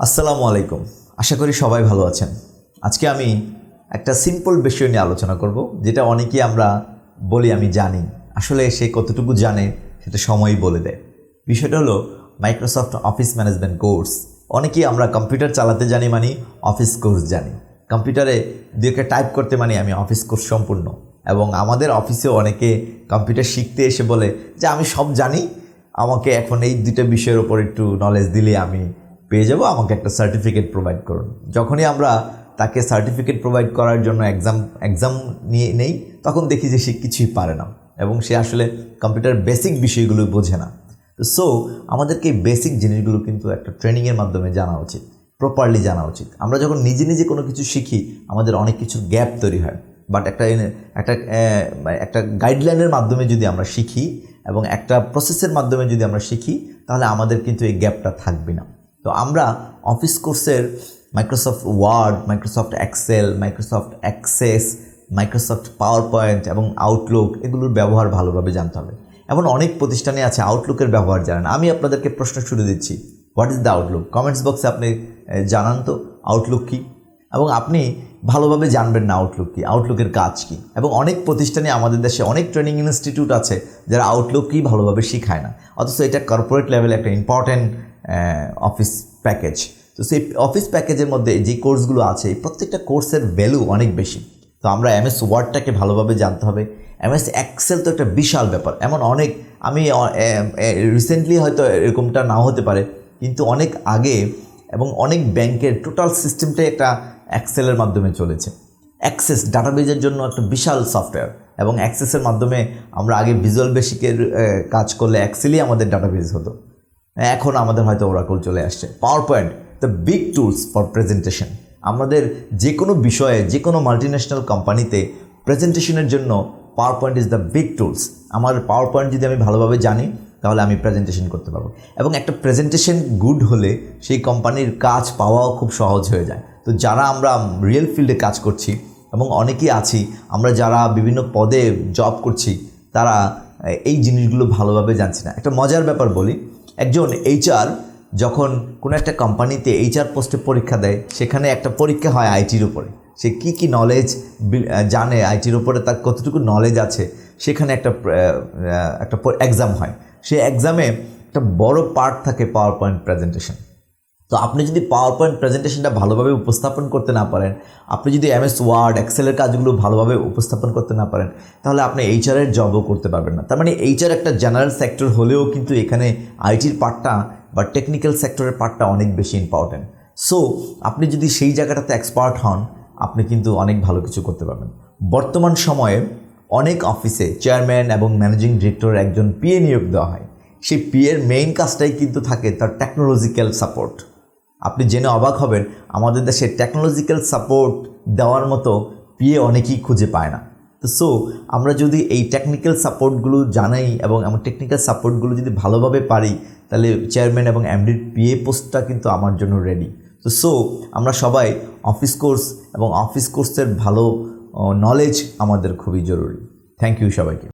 আসসালামু আলাইকুম। আশা করি সবাই ভালো আছেন। আজকে আমি একটা সিম্পল বিষয় নিয়ে আলোচনা করব, যেটা অনেকেই আমরা বলি আমি জানি, আসলে সে কতটুকু জানে সেটা সময়ই বলে দেয়। বিষয়টা হলো মাইক্রোসফট অফিস ম্যানেজমেন্ট কোর্স। অনেকেই আমরা কম্পিউটার চালাতে জানি মানে অফিস কোর্স জানি, কম্পিউটারে দুইটা টাইপ করতে মানে আমি অফিস কোর্স সম্পূর্ণ। এবং আমাদের অফিসেও অনেকে কম্পিউটার শিখতে এসে বলে যে আমি সব জানি, আমাকে এখন এই দুটো বিষয়ের ওপর একটু নলেজ দিলে আমি পেয়ে যাব, আমাকে একটা সার্টিফিকেট প্রোভাইড করুন। যখনই আমরা তাকে সার্টিফিকেট প্রোভাইড করার জন্য এক্সাম নিয়ে নেই, তখন দেখি যে সে কিছুই পারে না এবং সে আসলে কম্পিউটার বেসিক বিষয়গুলো বোঝে না। সো আমাদেরকে এই বেসিক জিনিসগুলো কিন্তু একটা ট্রেনিংয়ের মাধ্যমে জানা উচিত, প্রপারলি জানা উচিত। আমরা যখন নিজে নিজে কোনো কিছু শিখি, আমাদের অনেক কিছুর গ্যাপ তৈরি হয়। বাট একটা গাইডলাইনের মাধ্যমে যদি আমরা শিখি এবং একটা প্রসেসের মাধ্যমে যদি আমরা শিখি, তাহলে আমাদের কিন্তু এই গ্যাপটা থাকবে না। তো আমরা অফিস কোর্সের Microsoft Word, Microsoft Excel, Microsoft Access, Microsoft PowerPoint এবং আউটলুক, এগুলোর ব্যবহার ভালোভাবে জানতে হবে। এমন অনেক প্রতিষ্ঠানে আছে আউটলুকের ব্যবহার জানেন। আমি আপনাদেরকে প্রশ্ন ছুড়ে দিচ্ছি, what is the Outlook? Comments বক্সে আপনি জানান তো আউটলুক কী। এবং আপনি ভালোভাবে জানবেন না আউটলুক কী, আউটলুকের কাজ কী। এবং অনেক প্রতিষ্ঠানে আমাদের দেশে অনেক ট্রেনিং ইনস্টিটিউট আছে যারা আউটলুকই ভালোভাবে শেখায় না, অথচ এটা কর্পোরেট লেভেলে একটা ইম্পর্ট্যান্ট অফিস প্যাকেজ। তো সেই অফিস প্যাকেজের মধ্যে যে কোর্সগুলো আছে, প্রত্যেকটা কোর্সের ভ্যালু অনেক বেশি। তো আমরা এমএস ওয়ার্ডটাকে ভালোভাবে জানতে হবে। এমএস এক্সেল তো একটা বিশাল ব্যাপার। এমন অনেক, আমি রিসেন্টলি হয়তো এরকমটা নাও হতে পারে, কিন্তু অনেক আগে এবং অনেক ব্যাংকের টোটাল সিস্টেমটাই একটা এক্সেলের মাধ্যমে চলেছে। অ্যাক্সেস ডাটাবেজের জন্য একটা বিশাল সফটওয়্যার, এবং অ্যাক্সেসের মাধ্যমে আমরা আগে ভিজুয়াল বেসিকের কাজ করলে অ্যাক্সেলই আমাদের ডাটাবেজ হতো। এখন আমাদের হয়তো ওরাকল চলে আসছে। Power point, the big tools for presentation. আমাদের যে কোনো বিষয়ে, যে কোনো মাল্টিন্যাশনাল কোম্পানিতে প্রেজেন্টেশনের জন্য power point is the big tools. আমার পাওয়ার পয়েন্ট যদি আমি ভালোভাবে জানি, তাহলে আমি প্রেজেন্টেশন করতে পারবো। এবং একটা প্রেজেন্টেশন গুড হলে সেই কোম্পানির কাজ পাওয়াও খুব সহজ হয়ে যায়। তো যারা আমরা রিয়েল ফিল্ডে কাজ করছি এবং অনেকেই আছি, আমরা যারা বিভিন্ন পদে জব করছি, তারা এই জিনিসগুলো ভালোভাবে জানছি না। একটা মজার ব্যাপার বলি, একজন এইচআর যখন কোনো একটা কোম্পানিতে এইচআর পোস্টে পরীক্ষা দেয়, সেখানে একটা পরীক্ষা হয় আইটির উপরে। সে কী নলেজ জানে আইটির উপরে, তার কতটুকু নলেজ আছে, সেখানে একটা এক্সাম হয়। সেই এক্সামে একটা বড় পার্ট থাকে পাওয়ার পয়েন্ট প্রেজেন্টেশন। তো আপনি যদি পাওয়ার পয়েন্ট প্রেজেন্টেশনটা ভালোভাবে উপস্থাপন করতে না পারেন, আপনি যদি এমএস ওয়ার্ড, এক্সেলের কাজগুলো ভালোভাবে উপস্থাপন করতে না পারেন, তাহলে আপনি এইচআরের জবও করতে পারবেন না। তার মানে এইচআর একটা জেনারেল সেক্টর হলেও কিন্তু এখানে আইটির পার্টটা বা টেকনিক্যাল সেক্টরের পার্টটা অনেক বেশি ইম্পর্ট্যান্ট। সো আপনি যদি সেই জায়গাটাতে এক্সপার্ট হন, আপনি কিন্তু অনেক ভালো কিছু করতে পারবেন। বর্তমান সময়ে অনেক অফিসে চেয়ারম্যান এবং ম্যানেজিং ডিরেক্টর একজন পিএ নিয়োগ দেওয়া হয়। সেই পিএর মেইন কাজটাই কিন্তু থাকে তার টেকনোলজিক্যাল সাপোর্ট। আপনি জেনে অবাক হবেন, আমাদের দেশে টেকনোলজিক্যাল সাপোর্ট দেওয়ার মতো পিএ অনেকেই খুঁজে পায় না। তো সো আমরা যদি এই টেকনিক্যাল সাপোর্টগুলো জানাই এবং আমার টেকনিক্যাল সাপোর্টগুলো যদি ভালোভাবে পারি, তাহলে চেয়ারম্যান এবং এমডির পিএ পোস্টটা কিন্তু আমার জন্য রেডি। তো সো আমরা সবাই অফিস কোর্স এবং অফিস কোর্সের ভালো নলেজ আমাদের খুবই জরুরি। থ্যাংক ইউ সবাইকে।